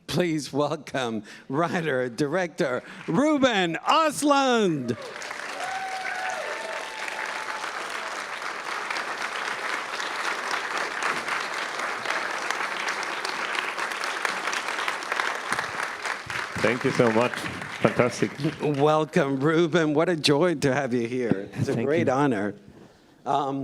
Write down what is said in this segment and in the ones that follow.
Please welcome writer, director, Ruben Östlund. Thank you so much. Fantastic. Welcome, Ruben. What a joy to have you here. It's a great honor. I've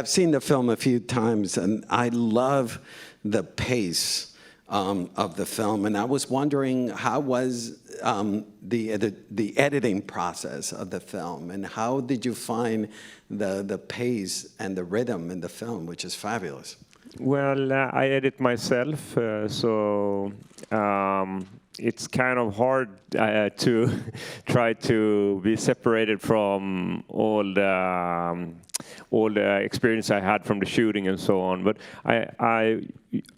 seen the film a few times, and I love the pace of the film. And I was wondering, how was the editing process of the film, and how did you find the pace and the rhythm in the film, which is fabulous? Well, I edit myself, so it's kind of hard to try to be separated from all the experience I had from the shooting and so on. But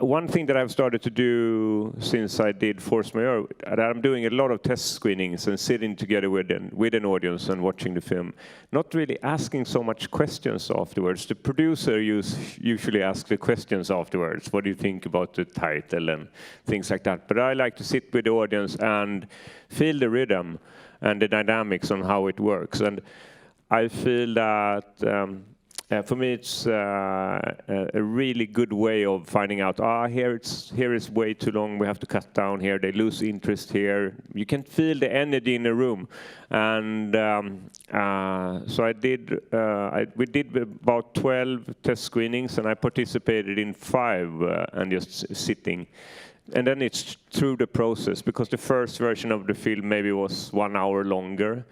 one thing that I've started to do since I did Force Majeure, that I'm doing a lot of test screenings and sitting together with an audience and watching the film, not really asking so much questions afterwards. The producer usually asks the questions afterwards. What do you think about the title and things like that? But I like to sit with the audience and feel the rhythm and the dynamics on how it works. And I feel that for me it's a really good way of finding out, here is way too long, we have to cut down here, they lose interest here. You can feel the energy in the room. And so we did about 12 test screenings, and I participated in 5 and just sitting. And then it's through the process, because the first version of the film maybe was 1 hour longer.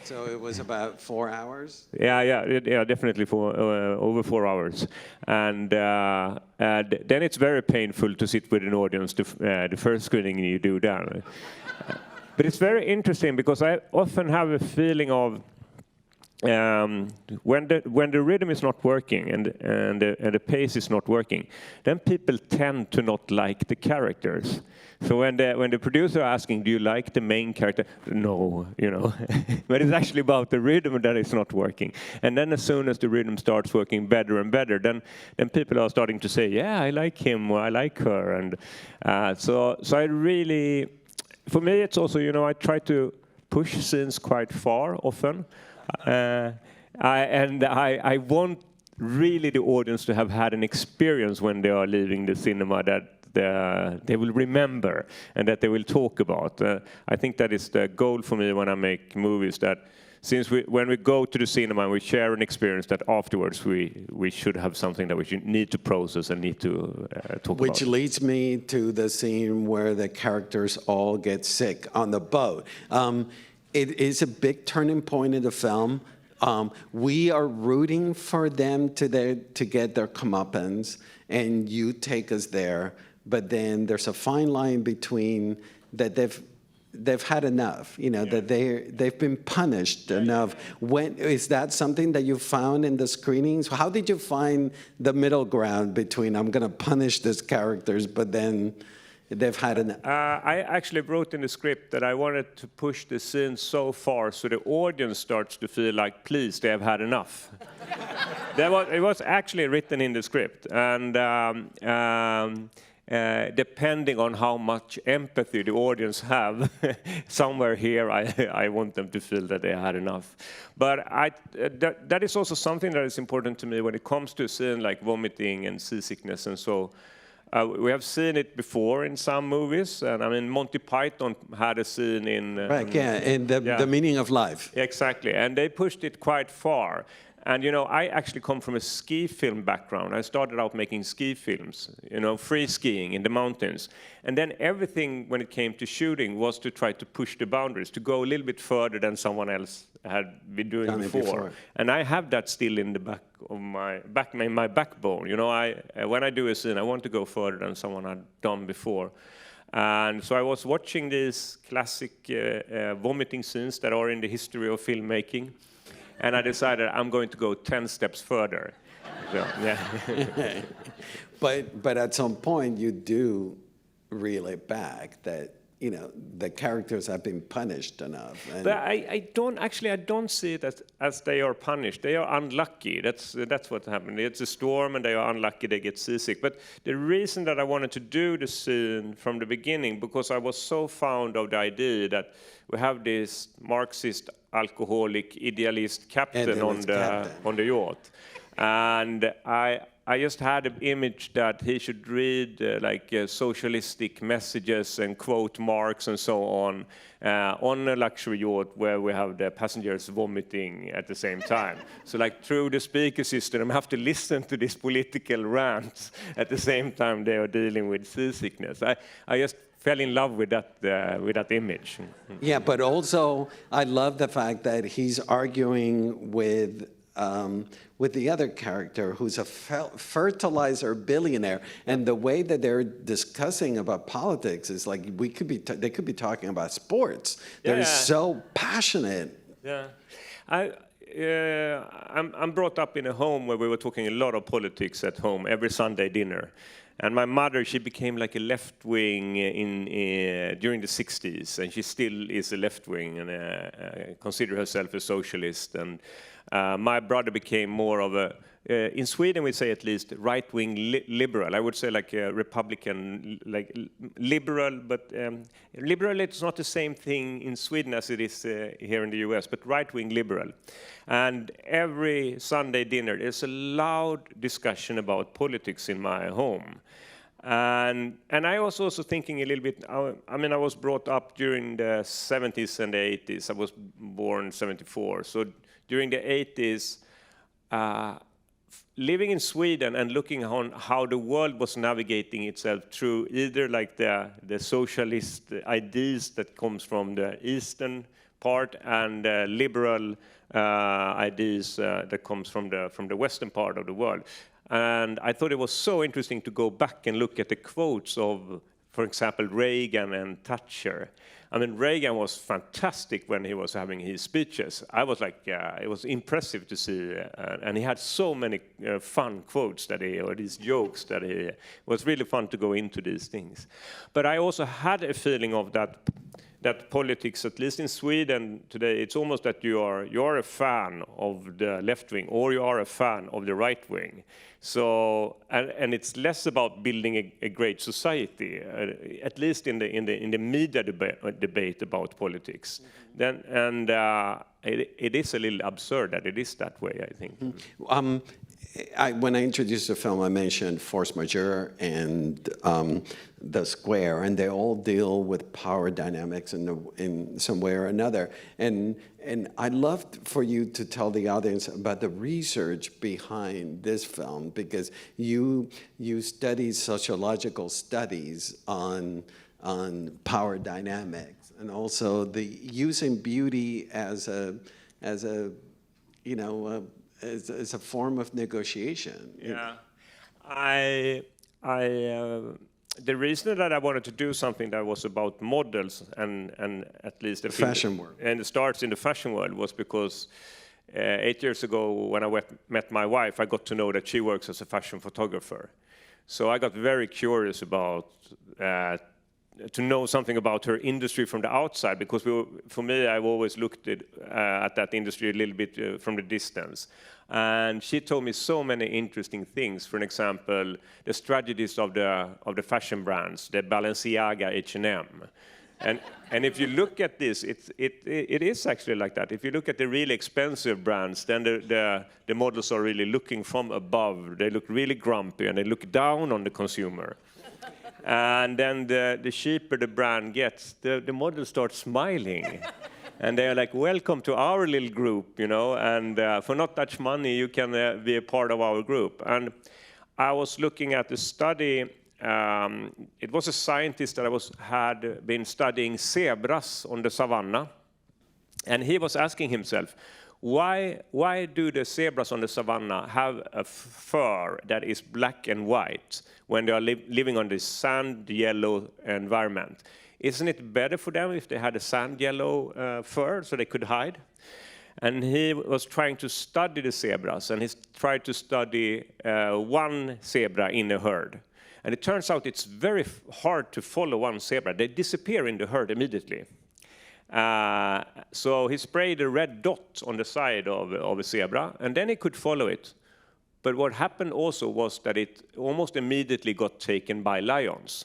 So it was about 4 hours? Yeah, definitely for over 4 hours. And then it's very painful to sit with an audience, the first screening you do that. But it's very interesting, because I often have a feeling of when the rhythm is not working and the pace is not working, then people tend to not like the characters. So when the producer are asking, do you like the main character? No, but it's actually about the rhythm that is not working. And then as soon as the rhythm starts working better and better, then people are starting to say, yeah, I like him or I like her. And so I really, for me, it's also, I try to push scenes quite far often. I want really the audience to have had an experience when they are leaving the cinema that they will remember and that they will talk about. I think that is the goal for me when I make movies, that since when we go to the cinema and we share an experience, that afterwards we should have something that we need to process and need to talk about. Which leads me to the scene where the characters all get sick on the boat. It is a big turning point in the film. We are rooting for them to get their comeuppance, and you take us there. But then there's a fine line between that they've had enough, that they've been punished enough. Is that something that you found in the screenings? How did you find the middle ground between, I'm going to punish these characters, but then they've had enough? I actually wrote in the script that I wanted to push the scene so far so the audience starts to feel like, please, they have had enough. It was actually written in the script. And depending on how much empathy the audience have, somewhere here I want them to feel that they had enough. But that is also something that is important to me when it comes to a scene like vomiting and seasickness and so. We have seen it before in some movies, and I mean Monty Python had a scene in The Meaning of Life. Exactly, and they pushed it quite far. And I actually come from a ski film background. I started out making ski films, free skiing in the mountains. And then everything when it came to shooting was to try to push the boundaries, to go a little bit further than someone else had been doing before. And I have that still in the back of my backbone. When I do a scene, I want to go further than someone had done before. And so I was watching these classic vomiting scenes that are in the history of filmmaking. And I decided I'm going to go 10 steps further. So, But at some point you do reel it back, that the characters have been punished enough. And But I don't see it as they are punished. They are unlucky. That's what happened. It's a storm and they are unlucky, they get seasick. But the reason that I wanted to do the scene from the beginning, because I was so fond of the idea that we have this Marxist, alcoholic, idealist captain on the yacht. And I just had an image that he should read socialistic messages and quote Marx and so on a luxury yacht where we have the passengers vomiting at the same time. So through the speaker system, I have to listen to these political rants at the same time they are dealing with seasickness. I just fell in love with that image. Yeah, but also I love the fact that he's arguing with the other character who's a fertilizer billionaire, and the way that they're discussing about politics is like they could be talking about sports. They're so passionate. Yeah, I'm brought up in a home where we were talking a lot of politics at home every Sunday dinner. And my mother, she became like a left-wing during the 60s, and she still is a left-wing and considers herself a socialist. And my brother became more of a, in Sweden we say at least, right-wing liberal. I would say like a Republican, like liberal, but liberal it's not the same thing in Sweden as it is here in the US, but right-wing liberal. And every Sunday dinner, there's a loud discussion about politics in my home. And I was also thinking a little bit, I mean, I was brought up during the 70s and the 80s. I was born in 74. So during the 80s, living in Sweden and looking on how the world was navigating itself through either like the socialist ideas that comes from the eastern part and liberal ideas that comes from the western part of the world. And I thought it was so interesting to go back and look at the quotes of, for example, Reagan and Thatcher. I mean, Reagan was fantastic when he was having his speeches. I was like, it was impressive to see. And he had so many fun quotes or these jokes that it was really fun to go into these things. But I also had a feeling of that politics, at least in Sweden today, it's almost that you are a fan of the left wing or you are a fan of the right wing. So and it's less about building a great society, at least in the media debate about politics. Mm-hmm. It is a little absurd that it is that way, I think. Mm-hmm. When I introduced the film, I mentioned force majeure and the square, and they all deal with power dynamics in some way or another. And I'd love for you to tell the audience about the research behind this film, because you studied sociological studies on power dynamics, and also the using beauty as a form of negotiation. Yeah, the reason that I wanted to do something that was about models and at least the fashion world, and it starts in the fashion world, was because 8 years ago when I met my wife, I got to know that she works as a fashion photographer. So I got very curious about to know something about her industry from the outside, because for me, I've always looked at that industry a little bit from the distance. And she told me so many interesting things. For example, the strategies of the fashion brands, the Balenciaga, H&M. And if you look at this, it is actually like that. If you look at the really expensive brands, then the models are really looking from above. They look really grumpy, and they look down on the consumer. And then the cheaper the brand gets, the model starts smiling. And they are like, welcome to our little group, you know, and for not that much money, you can be a part of our group. And I was looking at the study. It was a scientist that had been studying zebras on the savannah. And he was asking himself, why do the zebras on the savannah have a fur that is black and white when they are living on this sand yellow environment? Isn't it better for them if they had a sand yellow fur so they could hide? And he was trying to study the zebras, and he tried to study one zebra in a herd. And it turns out it's very hard to follow one zebra. They disappear in the herd immediately. So he sprayed a red dot on the side of a zebra, and then he could follow it. But what happened also was that it almost immediately got taken by lions.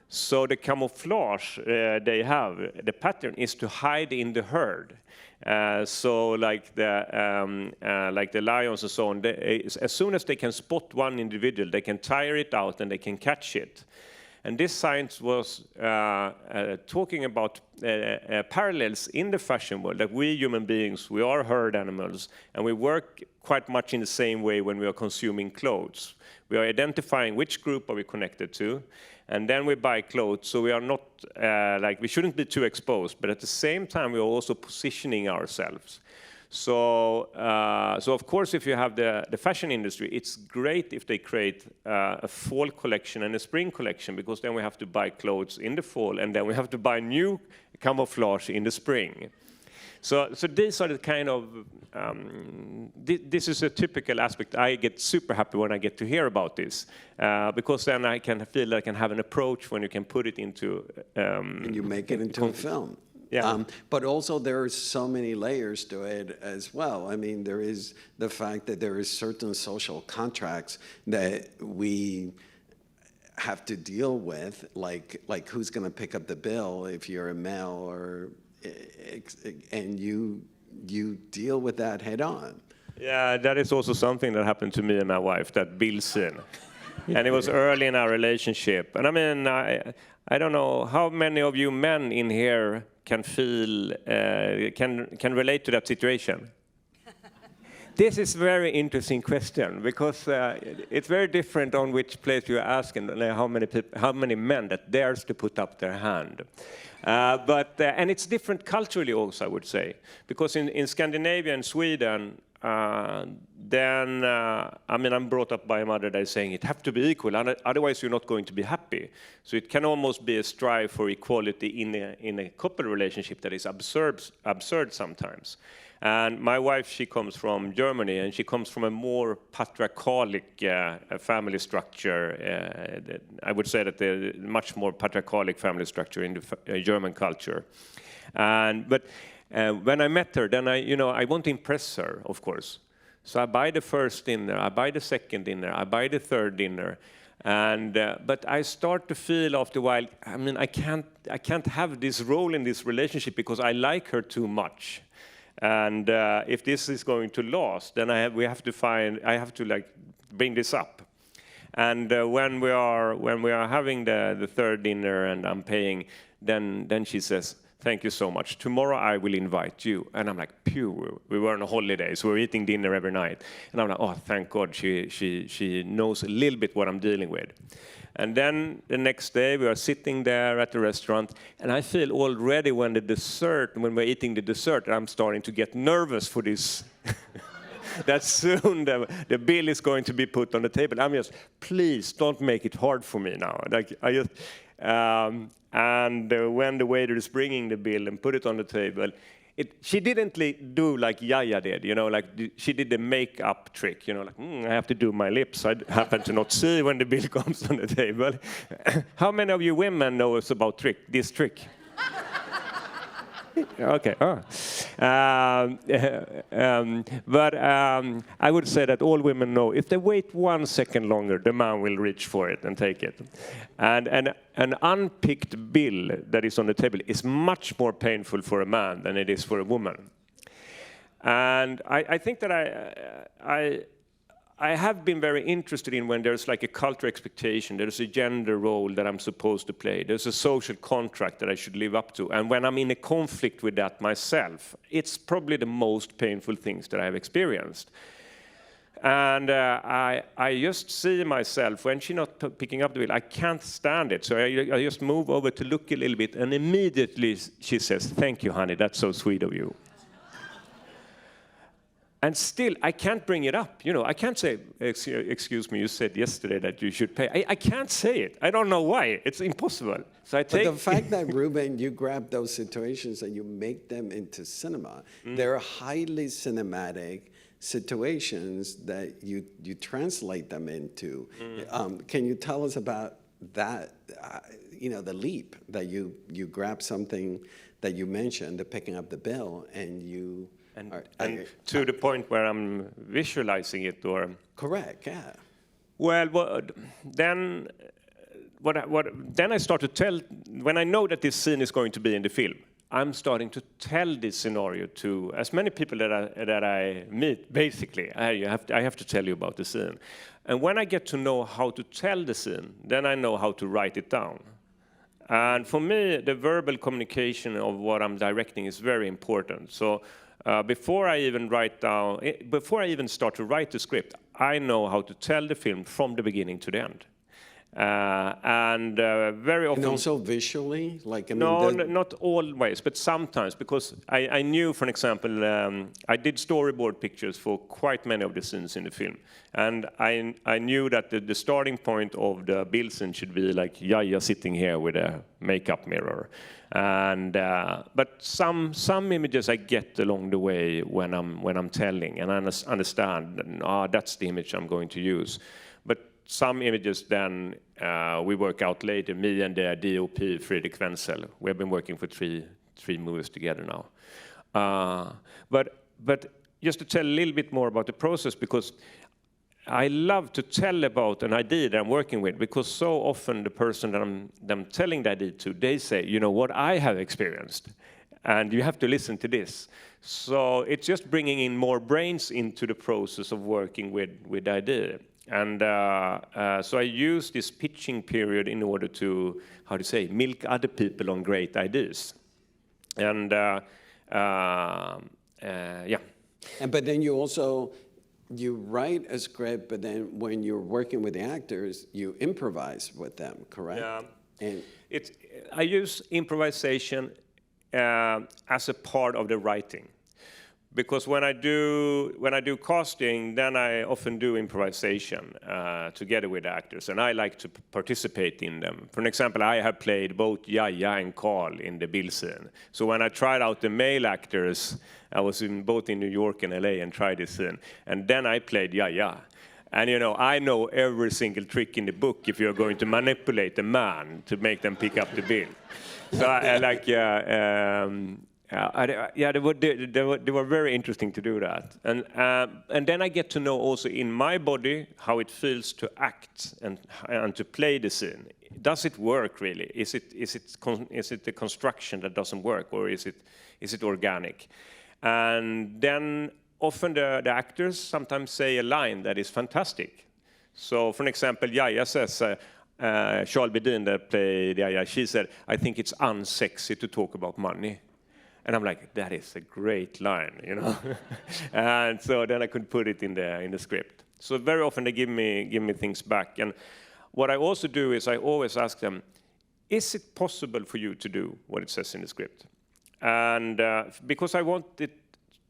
So the camouflage they have, the pattern is to hide in the herd. So like the lions and so on, as soon as they can spot one individual, they can tire it out and they can catch it. And this science was talking about parallels in the fashion world, that we human beings, we are herd animals, and we work quite much in the same way when we are consuming clothes. We are identifying which group are we connected to, and then we buy clothes, so we are not, we shouldn't be too exposed, but at the same time we are also positioning ourselves. So of course, if you have the fashion industry, it's great if they create a fall collection and a spring collection, because then we have to buy clothes in the fall, and then we have to buy new camouflage in the spring. So these are the kind of, this is a typical aspect. I get super happy when I get to hear about this, because then I can feel like I can have an approach when you can put it into... and you make it into a film. Yeah. But also there are so many layers to it as well. I mean, there is the fact that there is certain social contracts that we have to deal with, like who's going to pick up the bill if you're a male, or and you deal with that head on. Yeah, that is also something that happened to me and my wife, that bill scene. And it was early in our relationship. And I mean, I don't know how many of you men in here can feel, can relate to that situation. This is a very interesting question, because it's very different on which place you ask and how many men that dares to put up their hand. And it's different culturally also, I would say, because in Scandinavia and Sweden, I mean, I'm brought up by a mother that is saying it have to be equal, otherwise you're not going to be happy. So it can almost be a strive for equality in a couple relationship that is absurd sometimes. And my wife, she comes from Germany, and she comes from a more patriarchalic family structure. I would say that the much more patriarchalic family structure in the German culture. But when I met her, then I want to impress her, of course. So I buy the first dinner, I buy the second dinner, I buy the third dinner. But I start to feel after a while, I mean, I can't have this role in this relationship because I like her too much. And if this is going to last, then I have to like bring this up. And when we are having the third dinner and I'm paying, then she says, "Thank you so much. Tomorrow I will invite you." And I'm like, phew, we were on a holiday, so we're eating dinner every night. And I'm like, oh, thank God she knows a little bit what I'm dealing with. And then the next day we are sitting there at the restaurant, and I feel already when we're eating the dessert, I'm starting to get nervous for this. That soon the bill is going to be put on the table. I'm just, please don't make it hard for me now. Like when the waiter is bringing the bill and put it on the table, she didn't do like Yaya did, like she did the make-up trick, like, I have to do my lips. I happen to not see when the bill comes on the table. How many of you women know about this trick? Okay. But I would say that all women know if they wait 1 second longer, the man will reach for it and take it. And an unpicked bill that is on the table is much more painful for a man than it is for a woman. And I think that I have been very interested in when there's like a cultural expectation, there's a gender role that I'm supposed to play, there's a social contract that I should live up to. And when I'm in a conflict with that myself, it's probably the most painful things that I've experienced. And I just see myself, when she's not picking up the bill, I can't stand it. So I just move over to look a little bit, and immediately she says, "Thank you, honey, that's so sweet of you." And still, I can't bring it up. You know, I can't say, excuse me, you said yesterday that you should pay. I can't say it. I don't know why. It's impossible. So I take... But the fact that, Ruben, you grab those situations and you make them into cinema, they're highly cinematic situations that you translate them into. Can you tell us about that, you know, the leap that you grab something that you mentioned, the picking up the bill, and you... And to the point where I'm visualizing it, or... Correct, yeah. Well, then I start to tell, when I know that this scene is going to be in the film, I'm starting to tell this scenario to as many people that I meet, basically. I have to tell you about the scene. And when I get to know how to tell the scene, then I know how to write it down. And for me, the verbal communication of what I'm directing is very important. So before I even start to write the script, I know how to tell the film from the beginning to the end. Very often... And also visually? Like, I mean, no, not always, but sometimes, because I knew, for example, I did storyboard pictures for quite many of the scenes in the film. And I knew that the starting point of the bill scene should be like Yaya sitting here with a makeup mirror. And but some images I get along the way when I'm telling, and I understand, that's the image I'm going to use. But some images then we work out later, me and the DOP, Fredrik Wenzel. We have been working for three movies together now. But just to tell a little bit more about the process, because I love to tell about an idea that I'm working with, because so often the person that I'm telling the idea to, they say, you know, what I have experienced, and you have to listen to this. So it's just bringing in more brains into the process of working with the idea. And so I use this pitching period in order to, how to say, milk other people on great ideas. And yeah. But then you also, you write a script, but then when you're working with the actors, you improvise with them, correct? Yeah. And I use improvisation as a part of the writing. Because when I do casting, then I often do improvisation together with actors, and I like to participate in them. For example, I have played both Yaya and Carl in the bill scene. So when I tried out the male actors, I was both in New York and LA and tried this scene, and then I played Yaya. And you know, I know every single trick in the book if you're going to manipulate a man to make them pick up the bill. So I like, they were very interesting to do that, and then I get to know also in my body how it feels to act and to play the scene. Does it work really? Is it the construction that doesn't work, or is it organic? And then often the actors sometimes say a line that is fantastic. So, for example, Yaya says. Charles Bedin that played Yaya, she said, "I think it's unsexy to talk about money." And I'm like, that is a great line, you know. And so then I could put it in the script. So very often they give me things back. And what I also do is I always ask them, is it possible for you to do what it says in the script? And because I want it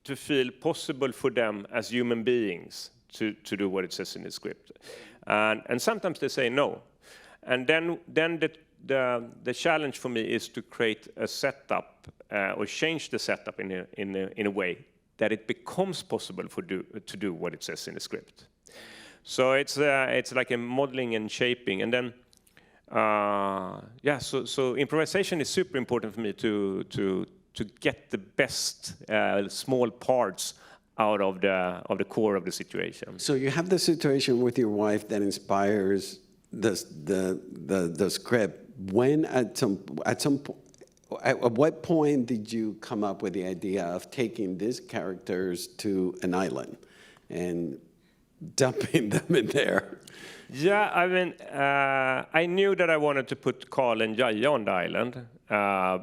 to feel possible for them as human beings to do what it says in the script. And sometimes they say no. And then the challenge for me is to create a setup or change the setup in a way that it becomes possible to do what it says in the script. So it's like a modeling and shaping, and then So improvisation is super important for me to get the best small parts out of the core of the situation. So you have the situation with your wife that inspires the script. When at what point did you come up with the idea of taking these characters to an island and dumping them in there? Yeah, I mean, I knew that I wanted to put Carl and Yaya on the island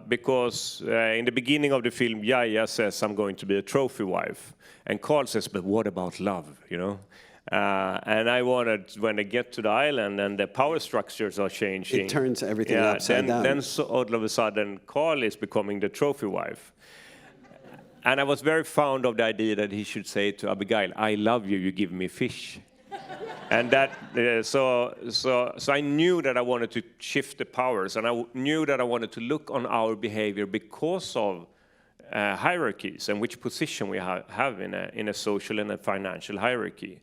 because in the beginning of the film, Yaya says, "I'm going to be a trophy wife." And Carl says, "But what about love, you know?" And I wanted, when they get to the island and the power structures are changing. It turns everything upside down. Then so all of a sudden, Carl is becoming the trophy wife. And I was very fond of the idea that he should say to Abigail, "I love you, you give me fish." And that, so I knew that I wanted to shift the powers, and I knew that I wanted to look on our behavior because of hierarchies and which position we have in a social and a financial hierarchy.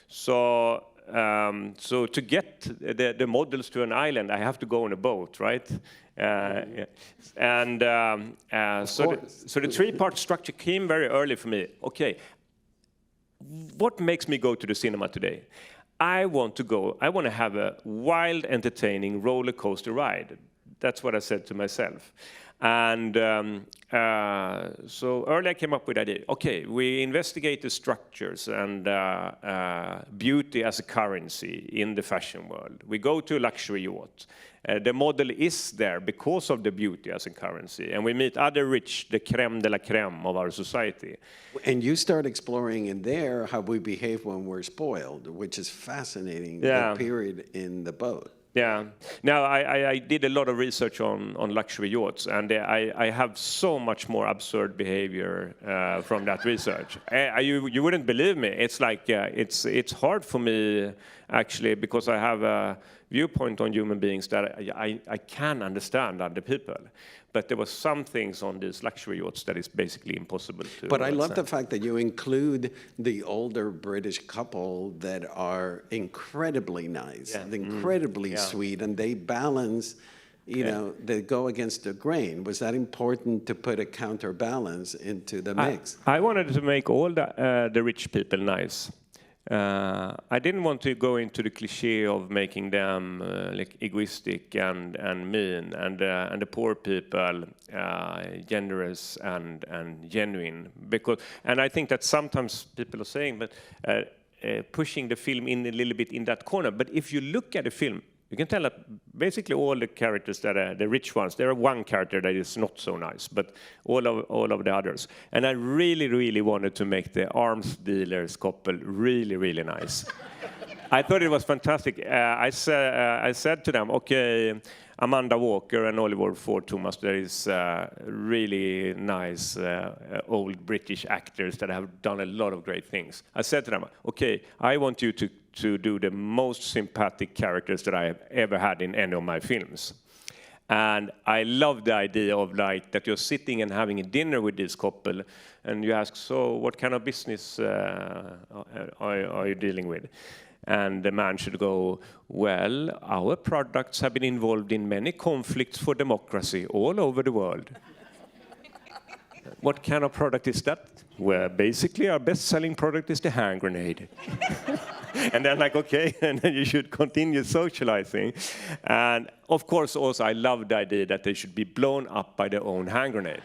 So to get the models to an island, I have to go on a boat, right? So the three-part structure came very early for me. Okay, what makes me go to the cinema today? I want to have a wild, entertaining roller coaster ride. That's what I said to myself. And so early I came up with the idea, okay, we investigate the structures and beauty as a currency in the fashion world. We go to a luxury yacht. The model is there because of the beauty as a currency. And we meet other rich, the crème de la crème of our society. And you start exploring in there how we behave when we're spoiled, which is fascinating, the period in the boat. Yeah. Now, I did a lot of research on luxury yachts, and I have so much more absurd behavior from that research. You wouldn't believe me. It's like, it's hard for me, actually, because I have a viewpoint on human beings that I can understand other people. But there were some things on these luxury yachts that is basically impossible to But I love understand. the fact that you include the older British couple that are incredibly nice, and incredibly sweet, and they balance, you know, they go against the grain. Was that important to put a counterbalance into the mix? I wanted to make all the rich people nice. I didn't want to go into the cliché of making them like egoistic and mean, and the poor people generous and genuine. And I think that sometimes people are saying, but pushing the film in a little bit in that corner. But if you look at the film, you can tell that basically all the characters that are the rich ones, there are one character that is not so nice, but all of the others. And I really, really wanted to make the arms dealers couple really, really nice. I thought it was fantastic. I said to them, okay, Amanda Walker and Oliver Ford Thomas, there is really nice old British actors that have done a lot of great things. I said to them, okay, I want you to do the most sympathetic characters that I have ever had in any of my films. And I love the idea of like that you're sitting and having a dinner with this couple, and you ask, so what kind of business are you dealing with? And the man should go, well, our products have been involved in many conflicts for democracy all over the world. What kind of product is that? Well, basically our best-selling product is the hand grenade. And they're like, okay, and then you should continue socializing. And of course, also, I love the idea that they should be blown up by their own hand grenade.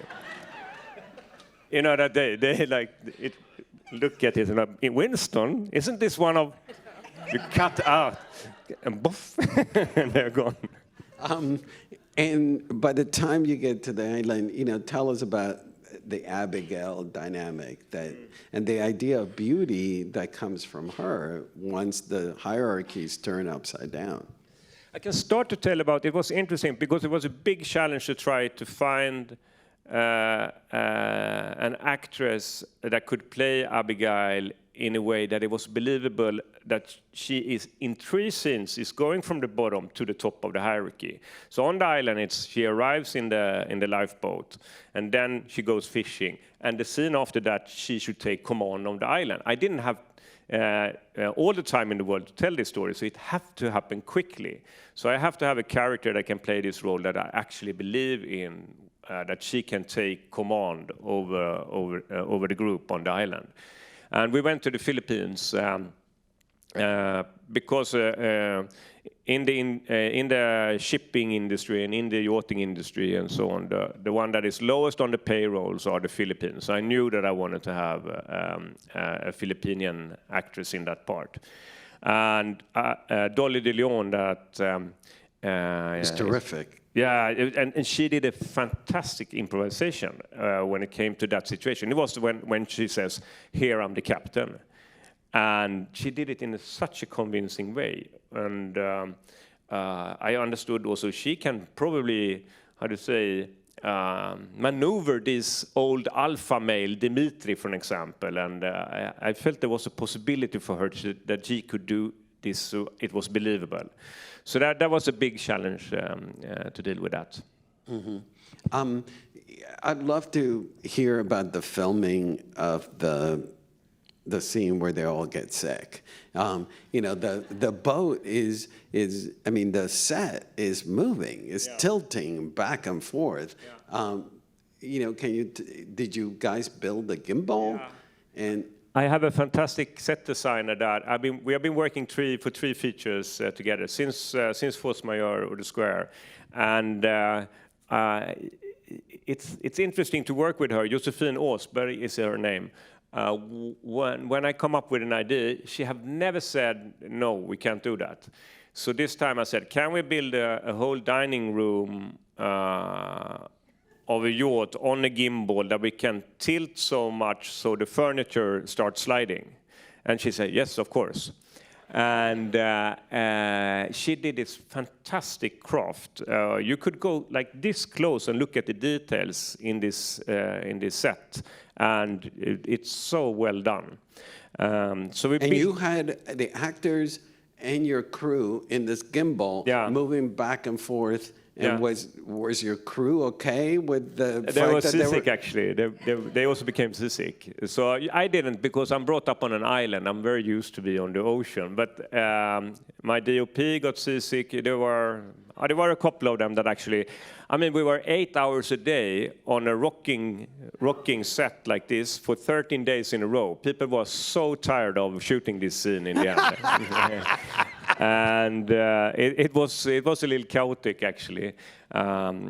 You know, that they like, look at it, and like, Winston, isn't this one of, you cut out, and boof, and they're gone. And by the time you get to the island, you know, tell us about the Abigail dynamic and the idea of beauty that comes from her once the hierarchies turn upside down. I can start to tell about it. It was interesting because it was a big challenge to try to find an actress that could play Abigail in a way that it was believable that she is, in 3 scenes, is going from the bottom to the top of the hierarchy. So on the island, she arrives in the lifeboat, and then she goes fishing. And the scene after that, she should take command on the island. I didn't have all the time in the world to tell this story, so it had to happen quickly. So I have to have a character that can play this role that I actually believe in, that she can take command over the group on the island. And we went to the Philippines because in the shipping industry and in the yachting industry and so on, the one that is lowest on the payrolls are the Philippines. I knew that I wanted to have a Filipinian actress in that part. And Dolly De Leon, that It's terrific. yeah, and she did a fantastic improvisation when it came to that situation. It was when she says, "Here I'm the captain," and she did it in such a convincing way. And I understood also she can probably, how to say, maneuver this old alpha male, Dimitri, for example, and I felt there was a possibility for her that she could do this, so it was believable. So that was a big challenge to deal with that. Mm-hmm. I'd love to hear about the filming of the scene where they all get sick. You know, the boat is I mean, the set is moving, it's tilting back and forth. You know, did you guys build a gimbal? And I have a fantastic set designer that we have been working for three features together since Force Majeure or The Square, and it's interesting to work with her. Josephine Åsberg is her name. When I come up with an idea, she have never said, no, we can't do that. So this time I said, can we build a whole dining room of a yacht on a gimbal that we can tilt so much so the furniture starts sliding? And she said, yes, of course. And she did this fantastic craft. You could go like this close and look at the details in this set, and it's so well done. So you had the actors and your crew in this gimbal moving back and forth. And was your crew okay with the fact they were that seasick, actually. They also became seasick. So I didn't, because I'm brought up on an island. I'm very used to be on the ocean. But my DOP got seasick. There were a couple of them that actually, I mean, we were 8 hours a day on a rocking set like this for 13 days in a row. People were so tired of shooting this scene in the end. And it was a little chaotic, actually, but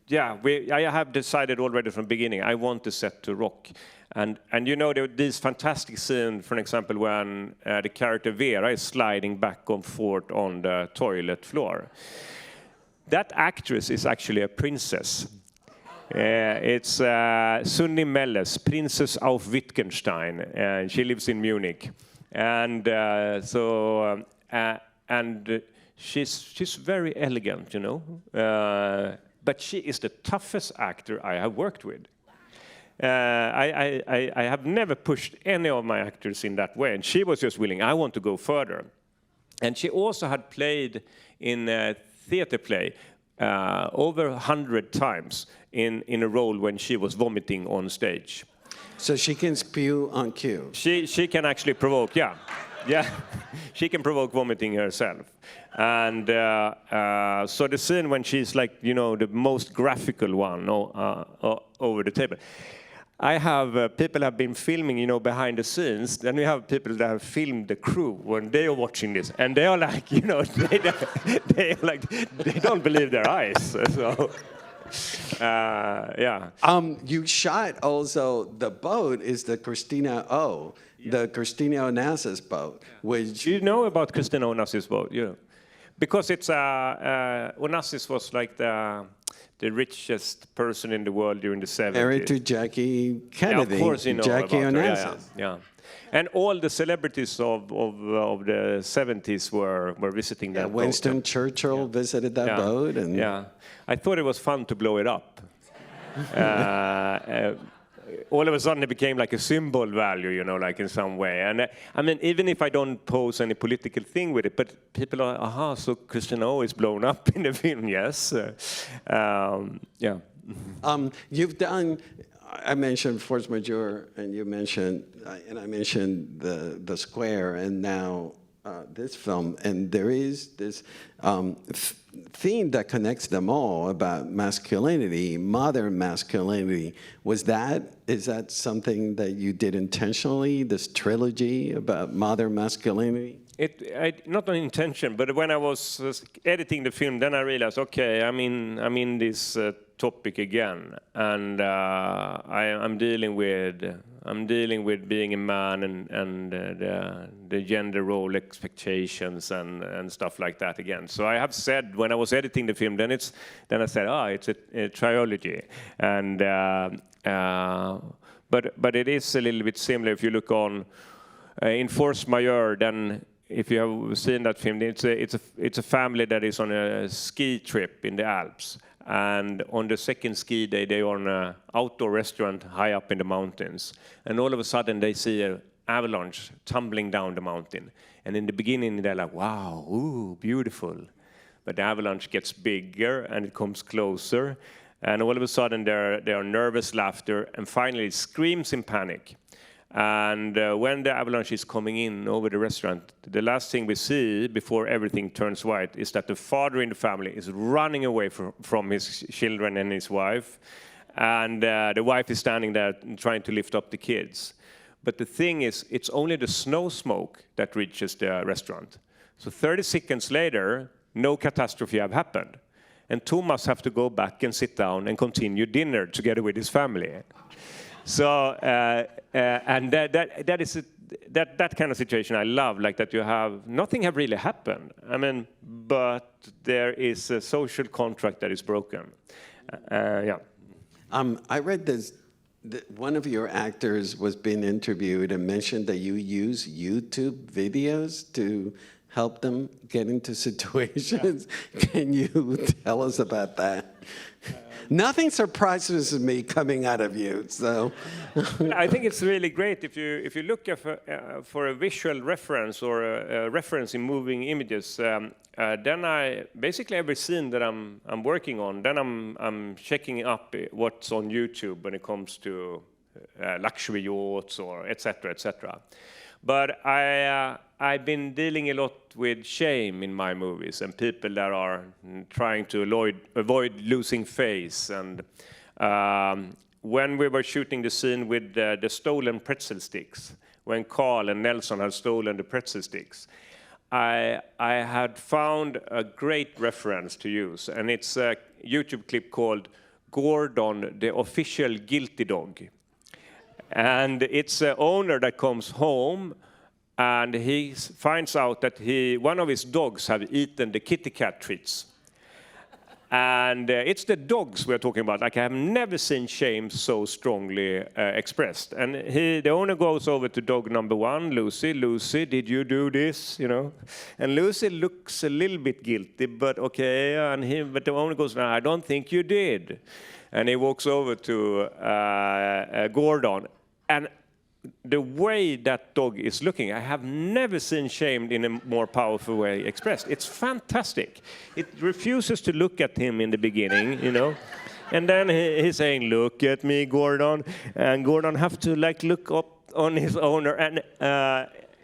yeah, I have decided already from the beginning I want the set to rock, and you know, these fantastic scenes, for example, when the character Vera is sliding back and forth on the toilet floor. That actress is actually a princess. It's Sunni Melles, Princess auf Wittgenstein, and she lives in Munich. And she's very elegant, you know. But she is the toughest actor I have worked with. I have never pushed any of my actors in that way, and she was just willing. I want to go further. And she also had played in a theater play over 100 times in a role when she was vomiting on stage. So she can spew on cue. She can actually provoke, yeah. She can provoke vomiting herself. And so the scene when she's like, you know, the most graphical one over the table. I have people have been filming, you know, behind the scenes. Then we have people that have filmed the crew when they are watching this, and they are like, you know, they don't believe their eyes. So. You shot also, the boat is the Christina the Christina Onassis boat, which... You know about Christina Onassis boat, yeah. Because it's, Onassis was like the richest person in the world during the 70s. Married to Jackie Kennedy. Yeah, of course you know Jackie about Onassis. Her, yeah. And all the celebrities of the 70s were visiting that boat. Winston Churchill visited that boat. And I thought it was fun to blow it up. All of a sudden it became like a symbol value, you know, like in some way. And I mean, even if I don't pose any political thing with it, but people are, so Christina O is blown up in the film, yes. You've done... I mentioned Force Majeure, and you mentioned, and I mentioned the Square, and now this film, and there is this theme that connects them all about masculinity, modern masculinity. Is that something that you did intentionally? This trilogy about modern masculinity? Not an intention, but when I was editing the film, then I realized, okay, I'm in this topic again, and I'm dealing with being a man and the gender role expectations and stuff like that again. So I have said when I was editing the film, then I said, it's a trilogy, and but it is a little bit similar if you look on in Force Majeure. Then if you have seen that film, it's a family that is on a ski trip in the Alps. And on the second ski day, they are on an outdoor restaurant high up in the mountains. And all of a sudden, they see an avalanche tumbling down the mountain. And in the beginning, they're like, wow, ooh, beautiful. But the avalanche gets bigger, and it comes closer. And all of a sudden, there are nervous laughter, and finally, it screams in panic. And when the avalanche is coming in over the restaurant, the last thing we see before everything turns white is that the father in the family is running away from his children and his wife. And the wife is standing there trying to lift up the kids. But the thing is, it's only the snow smoke that reaches the restaurant. So 30 seconds later, no catastrophe have happened. And Thomas have to go back and sit down and continue dinner together with his family. So, and that kind of situation I love, like that you have, nothing have really happened. I mean, but there is a social contract that is broken. Yeah. I read this, one of your actors was being interviewed and mentioned that you use YouTube videos to help them get into situations. Yeah. Can you tell us about that? Nothing surprises me coming out of you, so. I think it's really great if you look for a visual reference or a reference in moving images. Then I basically every scene that I'm working on, then I'm checking up what's on YouTube when it comes to luxury yachts or etc. etc. But I've been dealing a lot with shame in my movies and people that are trying to avoid losing face. And when we were shooting the scene with the stolen pretzel sticks, when Carl and Nelson had stolen the pretzel sticks, I had found a great reference to use. And it's a YouTube clip called Gordon, the official guilty dog. And it's an owner that comes home and he finds out that one of his dogs have eaten the kitty cat treats. And it's the dogs we're talking about. Like, I have never seen shame so strongly expressed. And the owner goes over to dog number one, Lucy. Lucy, did you do this? You know, and Lucy looks a little bit guilty, but okay. But the owner goes, no, I don't think you did. And he walks over to Gordon. And the way that dog is looking, I have never seen shame in a more powerful way expressed. It's fantastic. It refuses to look at him in the beginning, you know. And then he's saying, look at me, Gordon. And Gordon have to like look up on his owner. And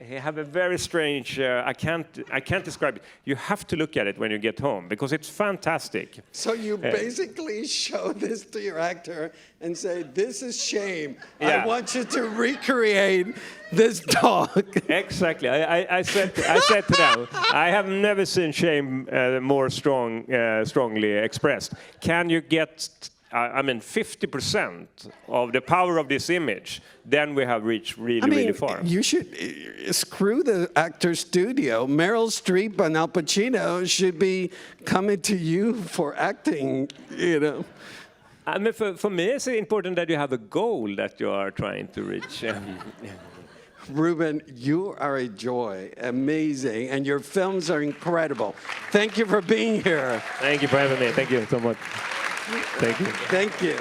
he have a very strange, I can't describe it. You have to look at it when you get home because it's fantastic. So you basically show this to your actor and say, this is shame. Yeah. I want you to recreate this dog. Exactly. I said to them, I have never seen shame more strongly expressed. Can you get 50% of the power of this image, then we have reached really far. You should screw the actor studio. Meryl Streep and Al Pacino should be coming to you for acting, you know. I mean, for me, it's important that you have a goal that you are trying to reach. Ruben, you are a joy, amazing, and your films are incredible. Thank you for being here. Thank you for having me. Thank you so much. Thank you. Thank you.